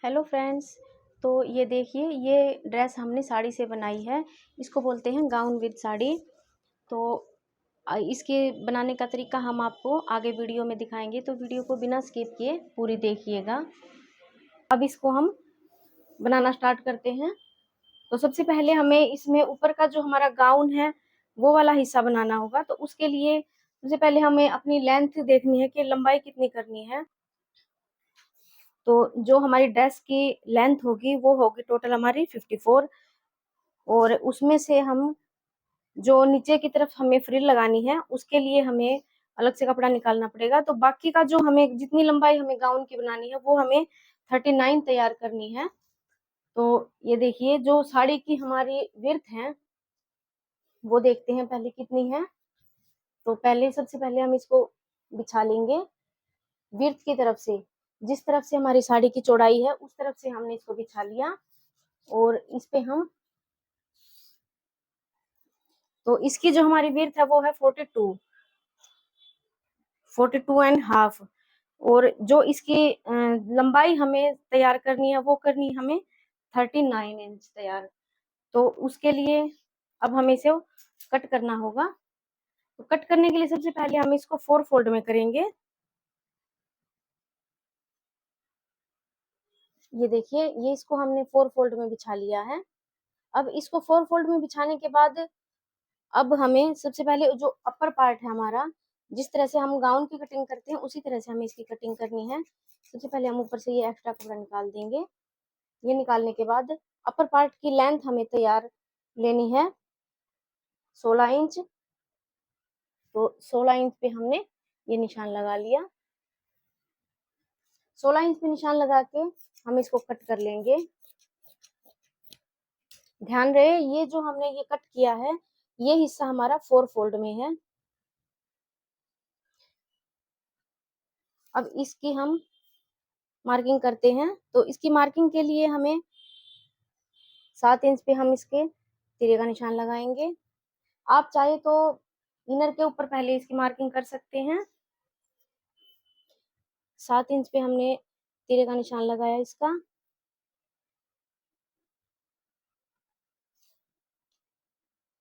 Hello friends. तो ये देखिए, ये ड्रेस हमने साड़ी से बनाई है। इसको बोलते हैं गाउन विद साड़ी। तो इसके बनाने का तरीका हम आपको आगे वीडियो में दिखाएंगे, तो वीडियो को बिना स्किप किए पूरी देखिएगा। अब इसको हम बनाना स्टार्ट करते हैं। तो सबसे पहले हमें इसमें ऊपर का जो हमारा गाउन है वो वाला हिस्सा बनाना होगा। तो उसके लिए सबसे पहले हमें अपनी लेंथ देखनी है कि लंबाई कितनी करनी है। तो जो हमारी ड्रेस की लेंथ होगी वो होगी टोटल हमारी 54। और उसमें से हम जो नीचे की तरफ हमें फ्रिल लगानी है उसके लिए हमें अलग से कपड़ा निकालना पड़ेगा। तो बाकी का जो हमें जितनी लंबाई हमें गाउन की बनानी है वो हमें 39 तैयार करनी है। तो ये देखिए, जो साड़ी की हमारी विड्थ है वो देखते हैं पहले कितनी है। तो पहले सबसे पहले हम इसको बिछा लेंगे विड्थ की तरफ से। जिस तरफ से हमारी साड़ी की चौड़ाई है उस तरफ से हमने इसको बिछा लिया। और इस पे हम तो इसकी जो हमारी विड्थ है वो है 42 एंड हाफ। और जो इसकी लंबाई हमें तैयार करनी है वो करनी है हमें 39 इंच तैयार। तो उसके लिए अब हमें इसे कट करना होगा। तो कट करने के लिए सबसे पहले हम इसको 4 फोल्ड में करेंगे। ये देखिए, ये इसको हमने 4 फोल्ड में बिछा लिया है। अब इसको 4 फोल्ड में बिछाने के बाद अब हमें सबसे पहले जो अपर पार्ट है हमारा, जिस तरह से हम गाउन की कटिंग करते हैं उसी तरह से हमें इसकी कटिंग करनी है। सबसे पहले हम ऊपर से ये एक्स्ट्रा कपड़ा निकाल देंगे। ये निकालने के बाद अपर पार्ट की लेंथ हमें तैयार लेनी है 16 इंच। तो 16 इंच पे हमने ये निशान लगा लिया। 16 इंच पे निशान लगा के हम इसको कट कर लेंगे। ध्यान रहे, ये जो हमने ये कट किया है ये हिस्सा हमारा 4 फोल्ड में है। अब इसकी हम मार्किंग करते हैं। तो इसकी मार्किंग के लिए हमें 7 इंच पे हम इसके तिरे का निशान लगाएंगे। आप चाहे तो इनर के ऊपर पहले इसकी मार्किंग कर सकते हैं। 7 इंच पे हमने तिरे का निशान लगाया इसका।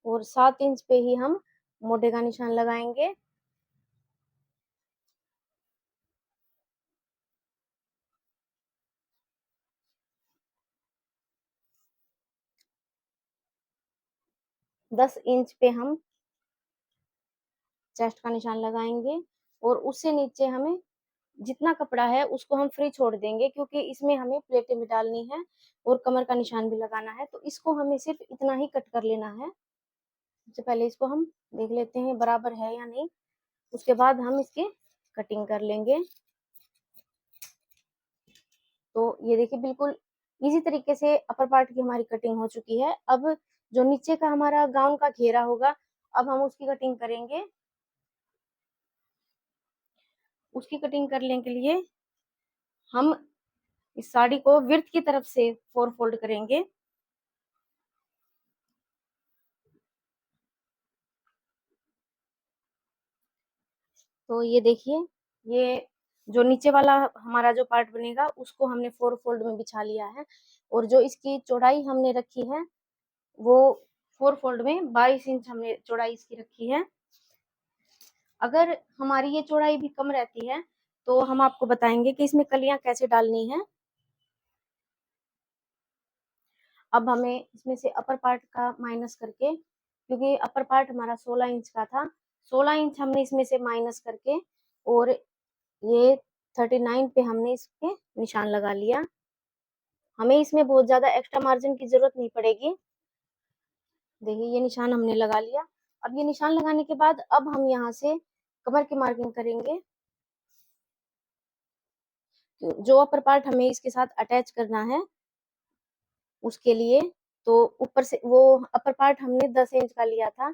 और 7 इंच पे ही हम मोटे का निशान लगाएंगे। दस इंच पे हम चेस्ट का निशान लगाएंगे। और उससे नीचे हमें जितना कपड़ा है उसको हम फ्री छोड़ देंगे, क्योंकि इसमें हमें प्लेटें भी डालनी है और कमर का निशान भी लगाना है। तो इसको हमें सिर्फ इतना ही कट कर लेना है। सबसे पहले इसको हम देख लेते हैं बराबर है या नहीं, उसके बाद हम इसकी कटिंग कर लेंगे। तो ये देखिए, बिल्कुल इजी तरीके से अपर पार्ट की हमारी कटिंग हो चुकी है। अब जो नीचे का हमारा गाउन का घेरा होगा अब हम उसकी कटिंग करेंगे। उसकी कटिंग करने के लिए हम इस साड़ी को विड्थ की तरफ से 4 फोल्ड करेंगे। तो ये देखिए, ये जो नीचे वाला हमारा जो पार्ट बनेगा उसको हमने 4 फोल्ड में बिछा लिया है। और जो इसकी चौड़ाई हमने रखी है वो 4 फोल्ड में 22 इंच हमने चौड़ाई इसकी रखी है। अगर हमारी ये चौड़ाई भी कम रहती है तो हम आपको बताएंगे कि इसमें कलियां कैसे डालनी है। अब हमें इसमें से अपर पार्ट का माइनस करके, क्योंकि अपर पार्ट हमारा 16 इंच का था, 16 इंच हमने इसमें से माइनस करके और ये 39 पे हमने इसके निशान लगा लिया। हमें इसमें बहुत ज्यादा एक्स्ट्रा मार्जिन की जरूरत नहीं पड़ेगी। देखिए, ये निशान हमने लगा लिया। अब ये निशान लगाने के बाद अब हम यहाँ से कमर की मार्किंग करेंगे। जो अपर पार्ट हमें इसके साथ अटैच करना है उसके लिए, तो ऊपर से वो अपर पार्ट हमने 10 इंच का लिया था,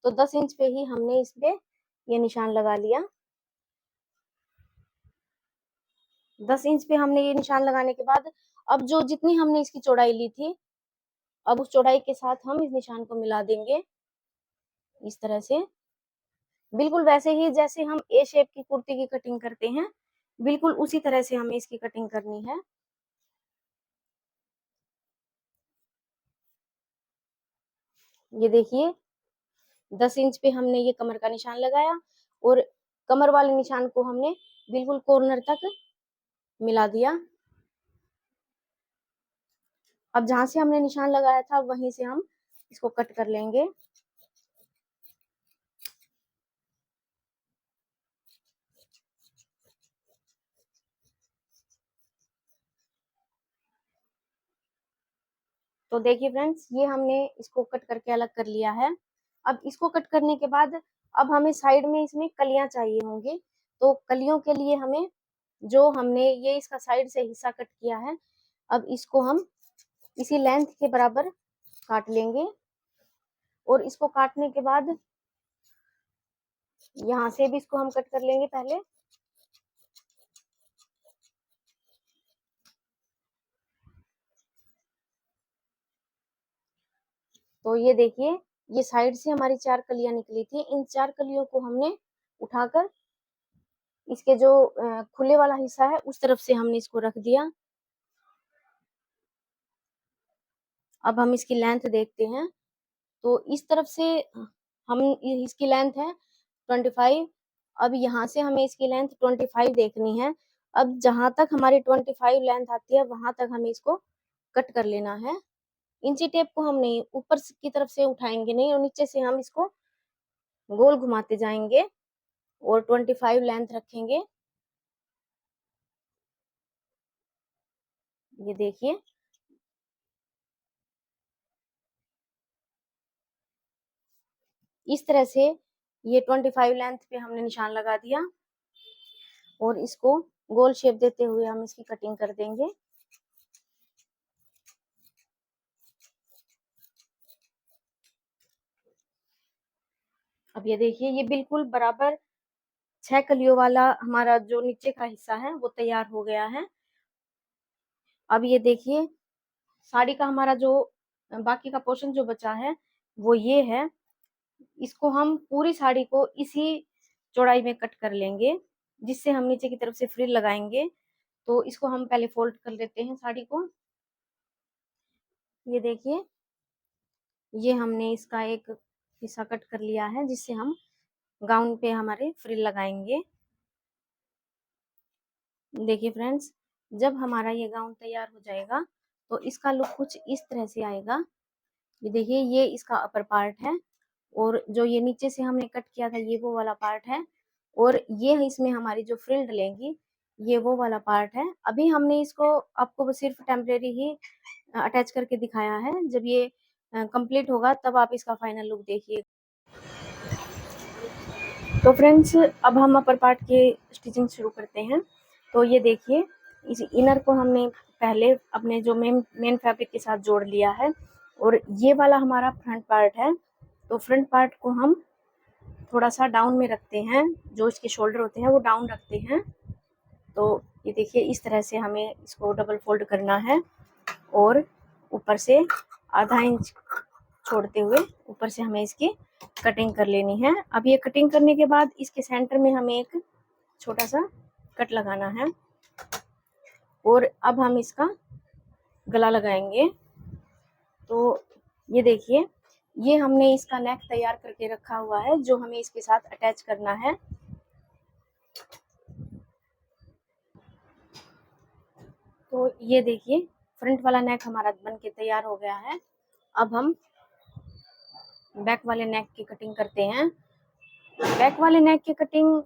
तो 10 इंच पे ही हमने इस पे ये निशान लगा लिया। 10 इंच पे हमने ये निशान लगाने के बाद अब जो जितनी हमने इसकी चौड़ाई ली थी अब उस चौड़ाई के साथ हम इस निशान को मिला देंगे इस तरह से। बिल्कुल वैसे ही जैसे हम ए शेप की कुर्ती की कटिंग करते हैं बिल्कुल उसी तरह से हमें इसकी कटिंग करनी है। ये देखिए 10 इंच पे हमने ये कमर का निशान लगाया और कमर वाले निशान को हमने बिल्कुल कॉर्नर तक मिला दिया। अब जहां से हमने निशान लगाया था वहीं से हम इसको कट कर लेंगे। तो देखिए फ्रेंड्स, ये हमने इसको कट करके अलग कर लिया है। अब इसको कट करने के बाद अब हमें साइड में इसमें कलियां चाहिए होंगी। तो कलियों के लिए हमें जो हमने ये इसका साइड से हिस्सा कट किया है, अब इसको हम इसी लेंथ के बराबर काट लेंगे। और इसको काटने के बाद यहाँ से भी इसको हम कट कर लेंगे पहले। तो ये देखिए, ये साइड से हमारी 4 कलियां निकली थी। इन 4 कलियों को हमने उठाकर इसके जो खुले वाला हिस्सा है उस तरफ से हमने इसको रख दिया। अब हम इसकी लेंथ देखते हैं। तो इस तरफ से हम इसकी लेंथ है 25। अब यहाँ से हमें इसकी लेंथ 25 देखनी है। अब जहां तक हमारी 25 लेंथ आती है वहां तक हमें इसको कट कर लेना है। इंची टेप को हम नहीं ऊपर की तरफ से उठाएंगे नहीं, और नीचे से हम इसको गोल घुमाते जाएंगे और 25 लेंथ रखेंगे। ये देखिए, इस तरह से ये 25 लेंथ पे हमने निशान लगा दिया और इसको गोल शेप देते हुए हम इसकी कटिंग कर देंगे। अब ये देखिए, ये बिल्कुल बराबर 6 कलियों वाला हमारा जो नीचे का हिस्सा है वो तैयार हो गया है। अब ये देखिए, साड़ी का हमारा जो बाकी का पोर्शन जो बचा है वो ये है। इसको हम पूरी साड़ी को इसी चौड़ाई में कट कर लेंगे, जिससे हम नीचे की तरफ से फ्रिल लगाएंगे। तो इसको हम पहले फोल्ड कर लेते हैं साड़ी को। ये देखिए, ये हमने इसका एक हिस्सा कट कर लिया है जिससे हम गाउन पे हमारे फ्रिल लगाएंगे। देखिए फ्रेंड्स, जब हमारा ये गाउन तैयार हो जाएगा तो इसका लुक कुछ इस तरह से आएगा। ये देखिए, ये इसका अपर पार्ट है और जो ये नीचे से हमने कट किया था ये वो वाला पार्ट है, और ये इसमें हमारी जो फ्रिल डलेंगी ये वो वाला पार्ट है। अभी हमने इसको आपको सिर्फ टेम्परेरी ही अटैच करके दिखाया है। जब ये कंप्लीट होगा तब आप इसका फाइनल लुक देखिए। तो फ्रेंड्स, अब हम अपर पार्ट की स्टिचिंग शुरू करते हैं। तो ये देखिए, इस इनर को हमने पहले अपने जो मेन फैब्रिक के साथ जोड़ लिया है, और ये वाला हमारा फ्रंट पार्ट है। तो फ्रंट पार्ट को हम थोड़ा सा डाउन में रखते हैं, जो इसके शोल्डर होते हैं वो डाउन रखते हैं। तो ये देखिए, इस तरह से हमें इसको डबल फोल्ड करना है और ऊपर से आधा इंच छोड़ते हुए ऊपर से हमें इसकी कटिंग कर लेनी है। अब ये कटिंग करने के बाद इसके सेंटर में हमें एक छोटा सा कट लगाना है और अब हम इसका गला लगाएंगे। तो ये देखिए, ये हमने इसका नेक तैयार करके रखा हुआ है जो हमें इसके साथ अटैच करना है। तो ये देखिए, फ्रंट वाला नेक हमारा बन के तैयार हो गया है। अब हम बैक वाले नेक की कटिंग करते हैं। बैक वाले नेक की कटिंग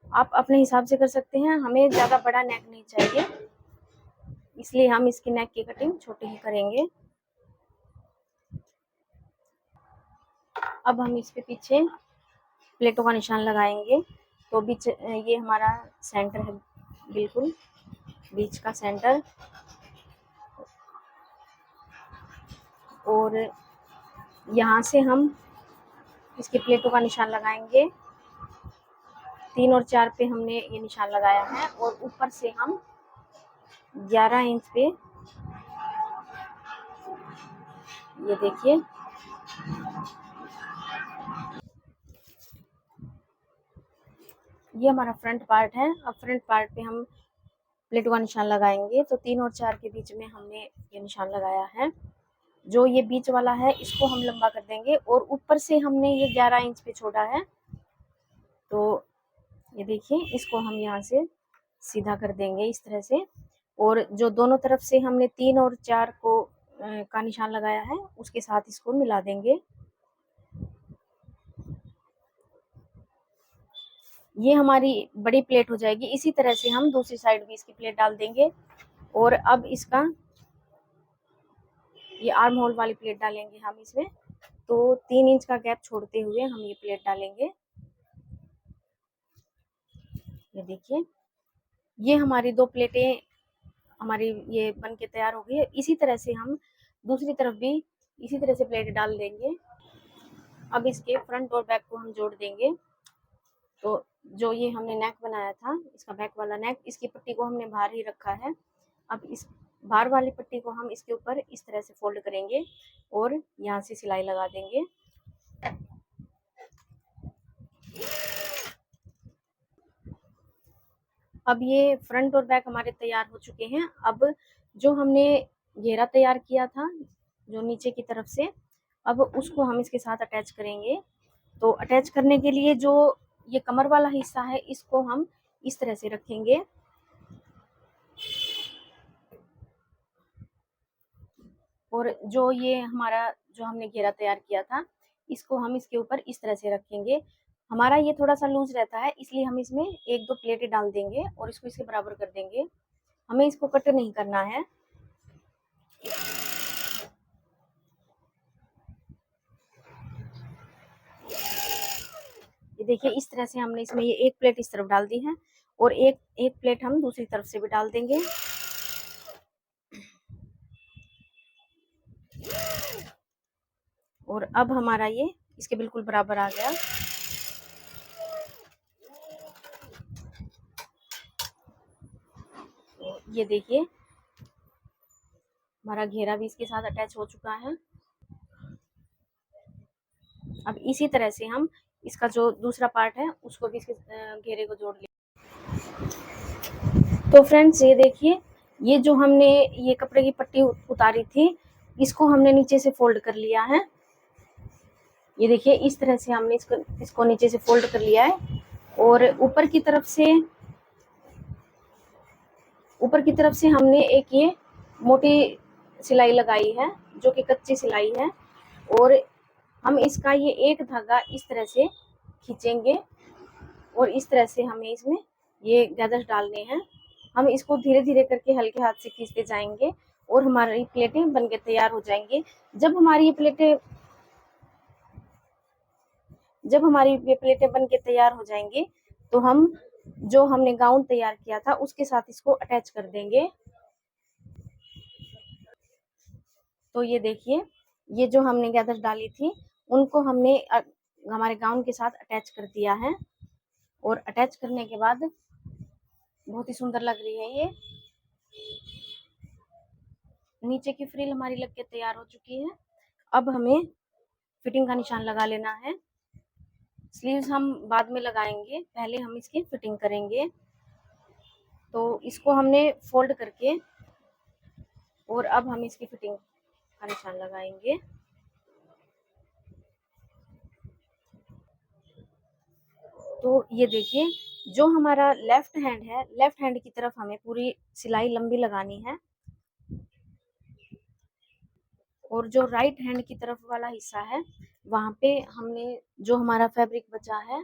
आप अपने हिसाब से कर सकते हैं। हमें ज़्यादा बड़ा नेक नहीं चाहिए, इसलिए हम इसकी नेक की कटिंग छोटी ही करेंगे। अब हम इस पे पीछे प्लेटों का निशान लगाएंगे। तो बीच ये हमारा सेंटर है, बिल्कुल बीच का सेंटर, और यहाँ से हम इसके प्लेटों का निशान लगाएंगे। 3 और 4 पे हमने ये निशान लगाया है और ऊपर से हम 11 इंच पे, ये देखिए, ये हमारा फ्रंट पार्ट है। अब फ्रंट पार्ट पे हम प्लेटों का निशान लगाएंगे। तो 3 और 4 के बीच में हमने ये निशान लगाया है। जो ये बीच वाला है इसको हम लंबा कर देंगे, और ऊपर से हमने ये 11 इंच पे छोड़ा है, तो ये देखिए इसको हम यहाँ से सीधा कर देंगे इस तरह से। और जो दोनों तरफ से हमने 3 और 4 को का निशान लगाया है उसके साथ इसको मिला देंगे। ये हमारी बड़ी प्लेट हो जाएगी। इसी तरह से हम दूसरी साइड भी इसकी प्लेट डाल देंगे। और अब इसका ये आर्म होल वाली प्लेट डालेंगे हम इसमें, तो 3 इंच का गैप छोड़ते हुए हम ये प्लेट डालेंगे। ये देखिए ये हमारी 2 प्लेटें हमारी ये बन के तैयार हो गई है। इसी तरह से हम दूसरी तरफ भी इसी तरह से प्लेट डाल देंगे। अब इसके फ्रंट और बैक को हम जोड़ देंगे। तो जो ये हमने नेक बनाया था, इसका बैक वाला नेक, इसकी पट्टी को हमने बाहर ही रखा है। अब इस बाहर वाली पट्टी को हम इसके ऊपर इस तरह से फोल्ड करेंगे और यहाँ से सिलाई लगा देंगे। अब ये फ्रंट और बैक हमारे तैयार हो चुके हैं। अब जो हमने घेरा तैयार किया था जो नीचे की तरफ से, अब उसको हम इसके साथ अटैच करेंगे। तो अटैच करने के लिए जो ये कमर वाला हिस्सा है इसको हम इस तरह से रखेंगे, और जो ये हमारा जो हमने घेरा तैयार किया था इसको हम इसके ऊपर इस तरह से रखेंगे। हमारा ये थोड़ा सा लूज रहता है, इसलिए हम इसमें 1-2 प्लेटें डाल देंगे और इसको इसके बराबर कर देंगे। हमें इसको कट नहीं करना है। ये देखिए इस तरह से हमने इसमें ये 1 प्लेट इस तरफ डाल दी है और एक प्लेट हम दूसरी तरफ से भी डाल देंगे। और अब हमारा ये इसके बिल्कुल बराबर आ गया। तो ये देखिए हमारा घेरा भी इसके साथ अटैच हो चुका है। अब इसी तरह से हम इसका जो दूसरा पार्ट है उसको भी इसके घेरे को जोड़ लिया। तो फ्रेंड्स ये देखिए, ये जो हमने ये कपड़े की पट्टी उतारी थी इसको हमने नीचे से फोल्ड कर लिया है। ये देखिए इस तरह से हमने इसको नीचे से फोल्ड कर लिया है, और ऊपर की तरफ से हमने एक ये मोटी सिलाई लगाई है जो कि कच्ची सिलाई है, और हम इसका ये एक धागा इस तरह से खींचेंगे और इस तरह से हमें इसमें ये गैदर्स डालने हैं। हम इसको धीरे धीरे करके हल्के हाथ से खींचते जाएंगे और हमारी प्लेटें बनके तैयार हो जाएंगी। जब हमारी ये प्लेटें बनके तैयार हो जाएंगी तो हम जो हमने गाउन तैयार किया था उसके साथ इसको अटैच कर देंगे। तो ये देखिए ये जो हमने गैदर्स डाली थी उनको हमने हमारे गाउन के साथ अटैच कर दिया है, और अटैच करने के बाद बहुत ही सुंदर लग रही है ये। नीचे की फ्रिल हमारी लग के तैयार हो चुकी है। अब हमें फिटिंग का निशान लगा लेना है। स्लीव्स हम बाद में लगाएंगे, पहले हम इसकी फिटिंग करेंगे। तो इसको हमने फोल्ड करके और अब हम इसकी फिटिंग का निशान लगाएंगे। तो ये देखिए जो हमारा लेफ्ट हैंड है, लेफ्ट हैंड की तरफ हमें पूरी सिलाई लंबी लगानी है, और जो राइट हैंड की तरफ वाला हिस्सा है वहां पे हमने जो हमारा फैब्रिक बचा है,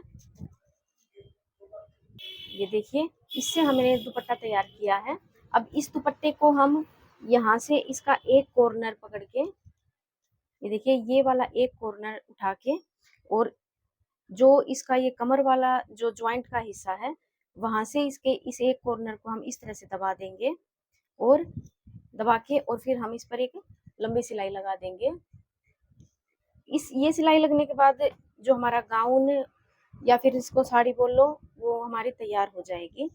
ये देखिए इससे हमने दुपट्टा तैयार किया है। अब इस दुपट्टे को हम यहाँ से इसका एक कॉर्नर पकड़ के, ये देखिए ये वाला एक कॉर्नर उठा के, और जो इसका ये कमर वाला जो ज्वाइंट का हिस्सा है वहां से इसके इस एक कॉर्नर को हम इस तरह से दबा देंगे, और दबा के और फिर हम इस पर एक लंबी सिलाई लगा देंगे। ये सिलाई लगने के बाद जो हमारा गाउन या फिर इसको साड़ी बोल लो वो हमारी तैयार हो जाएगी।